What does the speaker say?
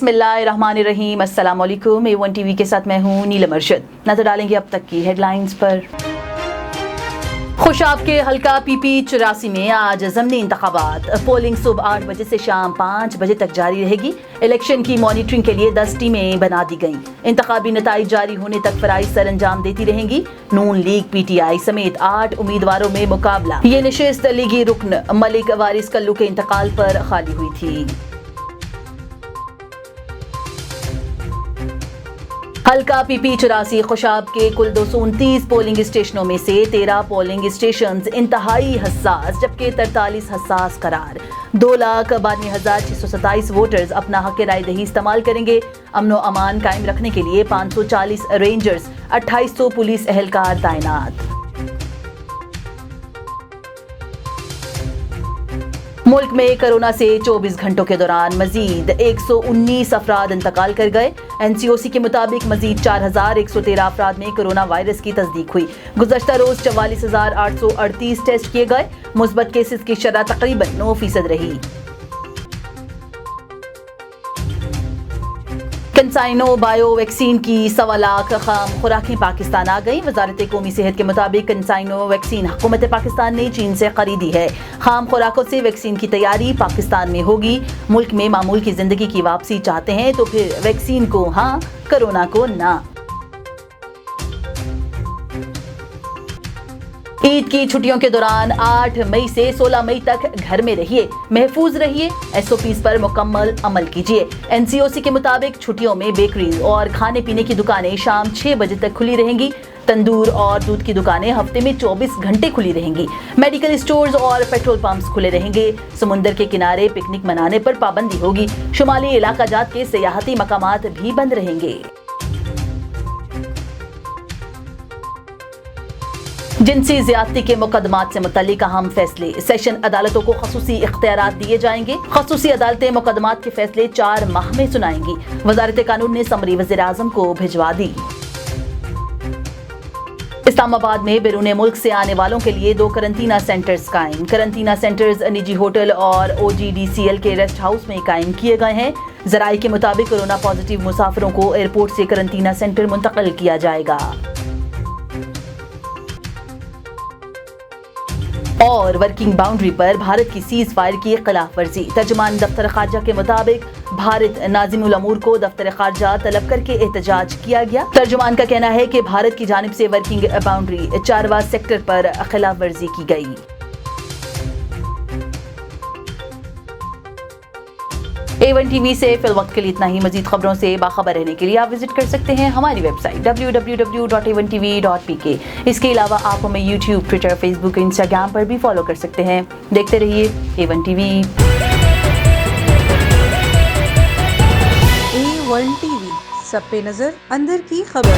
बिस्मिल्लाहिर्रहमानिर्रहीम। अस्सलाम वालेकुम। A1 टीवी के साथ मैं हूँ नीलम अरशद। नजर डालेंगे अब तक की हेडलाइंस पर। खुशाब के हल्का PP 84 में आज ज़मनी इंतखाबात। पोलिंग सुबह 8 बजे से शाम 5 बजे तक जारी रहेगी। इलेक्शन की मॉनिटरिंग के लिए 10 टीमें बना दी गईं। इंतखाबी नताइज जारी होने तक फराइज सर अंजाम देती रहेंगी। नून लीग PTI समेत 8 उम्मीदवारों में मुकाबला। ये नशिस्त लीगी रुकन मलिक वारिस कल्लू के इंतकाल पर खाली हुई थी। हल्का PP 84 खुशाब के कुल 229 पोलिंग स्टेशनों में से 13 पोलिंग स्टेशन इंतहाई हसास जबकि 43 हसास करार। 2,92,627 वोटर्स अपना हक राय दही इस्तेमाल करेंगे। अमनो अमान कायम रखने के लिए 540 रेंजर्स 2800 पुलिस एहलकार तैनात। मुल्क में कोरोना से 24 घंटों के दौरान मजीद 119 अफराद इंतकाल कर गए। NCOC के मुताबिक मजीद 4,113 अफराद में कोरोना वायरस की तस्दीक हुई। गुज़श्ता रोज 44,838 टेस्ट किए गए। मुस्बत केसेस की शरह तकरीबन 9% रही। कंसाइनो बायो वैक्सीन की 1.25 लाख खाम खुराकें पाकिस्तान आ गई। वजारत कौमी सेहत के मुताबिक कंसाइनो वैक्सीन हुकूमत पाकिस्तान ने चीन से खरीदी है। खाम खुराकों से वैक्सीन की तैयारी पाकिस्तान में होगी। मुल्क में मामूल की जिंदगी की वापसी चाहते हैं तो फिर वैक्सीन को हाँ, कोरोना को ना। ईद की छुट्टियों के दौरान 8 मई से 16 मई तक घर में रहिए, महफूज रहिए, SOPs पर मुकम्मल अमल कीजिए। NCOC के मुताबिक छुट्टियों में बेकरीज और खाने पीने की दुकानें शाम 6 बजे तक खुली रहेंगी। तंदूर और दूध की दुकानें हफ्ते में 24 घंटे खुली रहेंगी। मेडिकल स्टोर्स और पेट्रोल पंप्स खुले रहेंगे। समुंदर के किनारे पिकनिक मनाने पर पाबंदी होगी। शुमाली इलाका जात के सियाहती मकामात भी बंद रहेंगे। जिनसी ज्यादती के मुकदमात से मुतल्लिक अहम फैसले। सेशन अदालतों को खसूसी इख्तियारात दिए जाएंगे। खसूसी अदालतें मुकदमात के फैसले 4 माह में सुनाएंगी। वजारत कानून ने समरी वज़ीर आज़म को भिजवा दी। इस्लामाबाद में बैरून मुल्क से आने वालों के लिए 2 करंटीना सेंटर्स कायम। करंटीना सेंटर्स निजी होटल और OGDCL के रेस्ट हाउस में कायम किए गए हैं। जराये के मुताबिक कोरोना पॉजिटिव मुसाफिरों को एयरपोर्ट से करंटीना सेंटर मुंतकिल किया जाएगा। और वर्किंग बाउंड्री पर भारत की सीज फायर की खिलाफ वर्जी। तर्जुमान दफ्तर खारजा के मुताबिक भारत नाज़िमुल अमूर को दफ्तर खारजा तलब करके एहतजाज किया गया। तर्जुमान का कहना है कि भारत की जानिब से वर्किंग बाउंड्री 4वां सेक्टर पर खिलाफ वर्जी की गई। A1 टीवी से फिल वक्त के लिए इतना ही। मजीद खबरों से बाखबर रहने के लिए आप विजिट कर सकते हैं हमारी वेबसाइट www.a1tv.pk। इसके अलावा आप हमें YouTube, Twitter, Facebook, Instagram पर भी फॉलो कर सकते हैं। देखते रहिए A1 टीवी। A1 टीवी, सब पे नजर, अंदर की खबर।